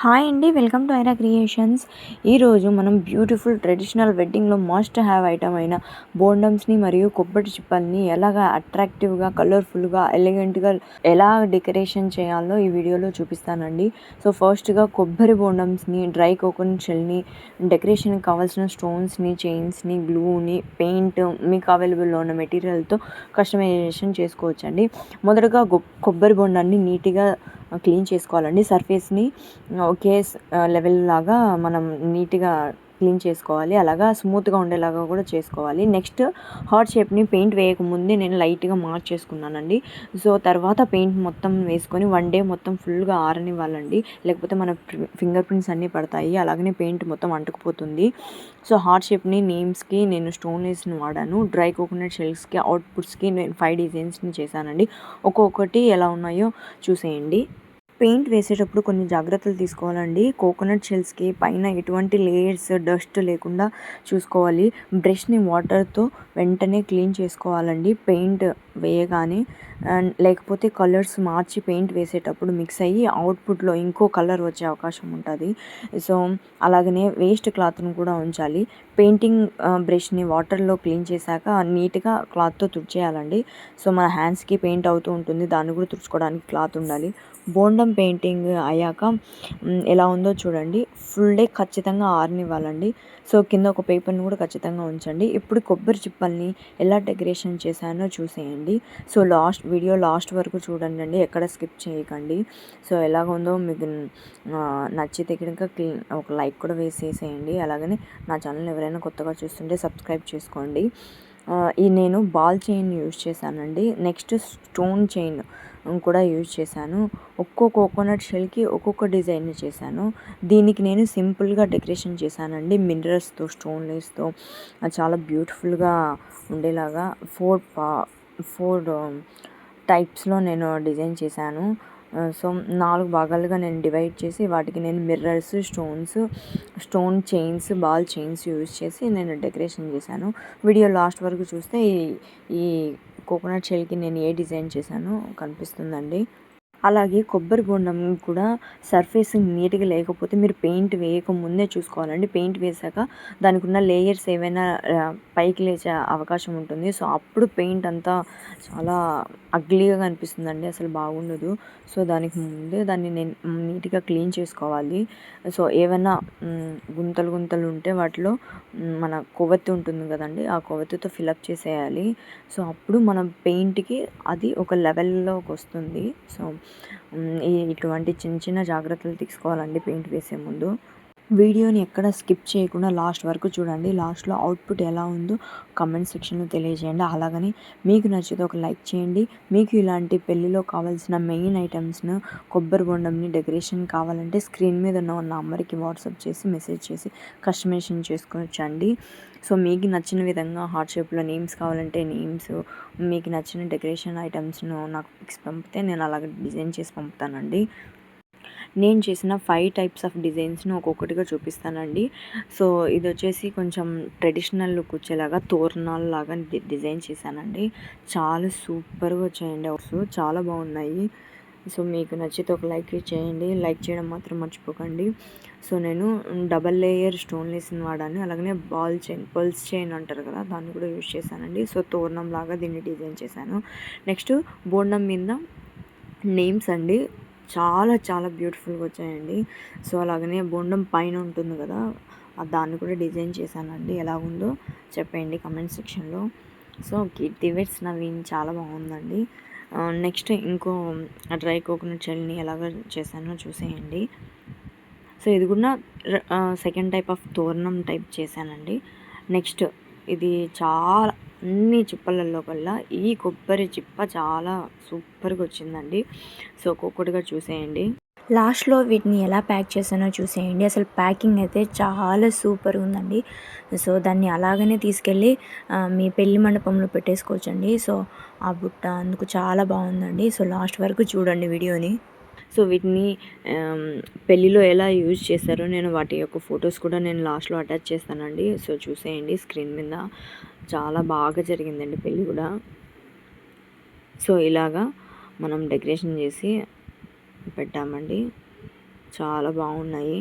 Hi అండి, welcome to Aira creations. ఈరోజు మనం బ్యూటిఫుల్ ట్రెడిషనల్ వెడ్డింగ్లో మస్ట్ హ్యావ్ ఐటమ్ అయిన బోండమ్స్ని మరియు కొబ్బరి చిప్పల్ని ఎలాగా అట్రాక్టివ్గా, కలర్ఫుల్గా, ఎలిగెంట్గా ఎలా డెకరేషన్ చేయాలో ఈ వీడియోలో చూపిస్తానండి. సో ఫస్ట్గా కొబ్బరి బోండమ్స్ని, డ్రై కోకోనట్ షెల్ని, డెకరేషన్కి కావాల్సిన స్టోన్స్ని, చైన్స్ని, గ్లూని, పెయింట్ మీకు అవైలబుల్లో ఉన్న మెటీరియల్తో కస్టమైజేషన్ చేసుకోవచ్చండి. మొదటగా కొబ్బరి బొండాన్ని నీట్గా క్లీన్ చేసుకోవాలండి. సర్ఫేస్ని ఒకే లెవెల్ లాగా మనం నీట్గా క్లీన్ చేసుకోవాలి. అలాగా స్మూత్గా ఉండేలాగా కూడా చేసుకోవాలి. నెక్స్ట్ హార్ట్ షేప్ని పెయింట్ వేయకముందే నేను లైట్గా మార్క్ చేసుకున్నానండి. సో తర్వాత పెయింట్ మొత్తం వేసుకొని 1 డే మొత్తం ఫుల్గా ఆరనివ్వాలండి, లేకపోతే మన ఫింగర్ ప్రింట్స్ అన్నీ పడతాయి, అలాగనే పెయింట్ మొత్తం అంటుకుపోతుంది. సో హార్ట్ షేప్ని నేమ్స్కి నేను స్టోన్ లేస్ని వాడాను. డ్రై కోకోనట్ షెల్స్కి, అవుట్పుట్స్కి నేను 5 డిజైన్స్ని చేశానండి. ఒక్కొక్కటి ఎలా ఉన్నాయో చూసేయండి. పెయింట్ వేసేటప్పుడు కొన్ని జాగ్రత్తలు తీసుకోవాలండి. కోకోనట్ షెల్స్కి పైన ఎటువంటి లేయర్స్, డస్ట్ లేకుండా చూసుకోవాలి. బ్రష్ని వాటర్తో వెంటనే క్లీన్ చేసుకోవాలండి పెయింట్ వేయగానే. లేకపోతే కలర్స్ మార్చి పెయింట్ వేసేటప్పుడు మిక్స్ అయ్యి అవుట్పుట్లో ఇంకో కలర్ వచ్చే అవకాశం ఉంటుంది. సో అలాగనే వేస్ట్ క్లాత్ను కూడా ఉంచాలి. పెయింటింగ్ బ్రష్ని వాటర్లో క్లీన్ చేశాక నీట్గా క్లాత్తో తుడిచేయాలండి. సో మన హ్యాండ్స్కి పెయింట్ అవుతూ ఉంటుంది, దాన్ని కూడా తుడుచుకోవడానికి క్లాత్ ఉండాలి. బోండం పెయింటింగ్ అయ్యాక ఎలా ఉందో చూడండి. ఫుల్ డే ఖచ్చితంగా ఆరనివ్వాలండి. సో కింద ఒక పేపర్ని కూడా ఖచ్చితంగా ఉంచండి. ఇప్పుడు కొబ్బరి చిప్పల్ని ఎలా డెకరేషన్ చేశానో చూసేయండి. సో వీడియో లాస్ట్ వరకు చూడండి అండి, ఎక్కడ స్కిప్ చేయకండి. సో ఎలాగ ఉందో మీకు నచ్చితే కనుక ఒక లైక్ కూడా వేసేసేయండి. అలాగనే నా ఛానల్ ఎవరైనా కొత్తగా చూస్తుంటే సబ్స్క్రైబ్ చేసుకోండి. నేను బాల్ చైన్ యూజ్ చేశానండి. నెక్స్ట్ స్టోన్ చైన్ కూడా యూజ్ చేశాను. కోకోనట్ షెల్కి ఒక్కొక్క డిజైన్ చేశాను. దీనికి నేను సింపుల్గా డెకరేషన్ చేశానండి, మిర్రర్స్తో, స్టోన్ లేస్తో చాలా బ్యూటిఫుల్గా ఉండేలాగా 4 టైప్స్లో నేను డిజైన్ చేశాను. సో 4 భాగాలుగా నేను డివైడ్ చేసి వాటికి నేను mirrors, stone chains, ball chains use చేసి నేను డెకరేషన్ చేశాను. వీడియో లాస్ట్ వరకు చూస్తే ఈ కోకోనట్ షెల్కి నేను ఏ డిజైన్ చేశానో కనిపిస్తుందండి. అలాగే కొబ్బరి బొండం కూడా సర్ఫేసింగ్ నీట్గా లేకపోతే మీరు పెయింట్ వేయకముందే చూసుకోవాలండి. పెయింట్ వేసాక దానికి ఉన్న లేయర్స్ ఏవైనా పైకి లేచే అవకాశం ఉంటుంది. సో అప్పుడు పెయింట్ అంతా చాలా అగ్లీగా కనిపిస్తుందండి, అసలు బాగుండదు. సో దానికి ముందే దాన్ని నేను నీట్గా క్లీన్ చేసుకోవాలి. సో ఏమైనా గుంతలు ఉంటే వాటిలో మన కొవ్వొత్తి ఉంటుంది కదండి, ఆ కొవ్వొత్తితో ఫిలప్ చేసేయాలి. సో అప్పుడు మన పెయింట్కి అది ఒక లెవెల్లోకి వస్తుంది. సో ఇటువంటి చిన్న జాగ్రత్తలు తీసుకోవాలండి పెయింట్ వేసే ముందు. వీడియోని ఎక్కడ స్కిప్ చేయకుండా లాస్ట్ వరకు చూడండి. లాస్ట్లో అవుట్పుట్ ఎలా ఉందో కమెంట్ సెక్షన్లో తెలియజేయండి. అలాగని మీకు నచ్చితే ఒక లైక్ చేయండి. మీకు ఇలాంటి పెళ్ళిలో కావాల్సిన మెయిన్ ఐటమ్స్ను, కొబ్బరి బొండంని డెకరేషన్ కావాలంటే స్క్రీన్ మీద ఉన్న నంబర్కి వాట్సాప్ చేసి మెసేజ్ చేసి కస్టమైజేషన్ చేసుకోవచ్చండి. సో మీకు నచ్చిన విధంగా హార్ట్ షేప్లో నేమ్స్ కావాలంటే నేమ్స్, మీకు నచ్చిన డెకరేషన్ ఐటమ్స్ను నాకు పిక్స్ పంపితే నేను అలాగే డిజైన్ చేసి పంపుతానండి. నేను చేసిన 5 టైప్స్ ఆఫ్ డిజైన్స్ను ఒక్కొక్కటిగా చూపిస్తానండి. సో ఇది వచ్చేసి కొంచెం ట్రెడిషనల్ లుక్ వచ్చేలాగా తోరణాలలాగా డిజైన్ చేశానండి. చాలా సూపర్గా వచ్చాయండి, చాలా బాగున్నాయి. సో మీకు నచ్చితే ఒక లైక్ చేయండి, లైక్ చేయడం మాత్రం మర్చిపోకండి. సో నేను డబల్ లేయర్ స్టోన్ లేస్ని వాడాను. అలాగనే బాల్ చైన్, పల్స్ చైన్ అంటారు కదా, దాన్ని కూడా యూజ్ చేశానండి. సో తోరణం లాగా దీన్ని డిజైన్ చేశాను. నెక్స్ట్ బోండం మీద నేమ్స్ అండి, చాలా బ్యూటిఫుల్గా వచ్చాయండి. సో అలాగనే బోండం పైన ఉంటుంది కదా, దాన్ని కూడా డిజైన్ చేశానండి. ఎలా ఉందో చెప్పండి కమెంట్ సెక్షన్లో. సో కీర్తివేట్స్ నవీన్ చాలా బాగుందండి. నెక్స్ట్ ఇంకో డ్రై కోకోనట్ షెల్ని ఎలాగ చేశానో చూసేయండి. సో ఇది కూడా సెకండ్ టైప్ ఆఫ్ తోరణం టైప్ చేశానండి. నెక్స్ట్ ఇది చాలా అన్ని చిప్పలలో కల్లా ఈ కొబ్బరి చిప్ప చాలా సూపర్గా వచ్చిందండి. సో ఒక్కొక్కటిగా చూసేయండి. లాస్ట్లో వీటిని ఎలా ప్యాక్ చేశానో చూసేయండి. అసలు ప్యాకింగ్ అయితే చాలా సూపర్ ఉందండి. సో దాన్ని అలాగనే తీసుకెళ్ళి మీ పెళ్లి మండపంలో పెట్టేసుకోవచ్చండి. సో ఆ బుట్ట అందుకు చాలా బాగుందండి. సో లాస్ట్ వరకు చూడండి వీడియోని. సో వీటిని పెళ్ళిలో ఎలా యూజ్ చేస్తారో నేను వాటి యొక్క ఫొటోస్ కూడా నేను లాస్ట్లో అటాచ్ చేస్తానండి. సో చూసేయండి స్క్రీన్ మీద. చాలా బాగా జరిగిందండి పెళ్ళి కూడా. సో ఇలాగా మనం డెకరేషన్ చేసి పెట్టామండి. చాలా బాగున్నాయి.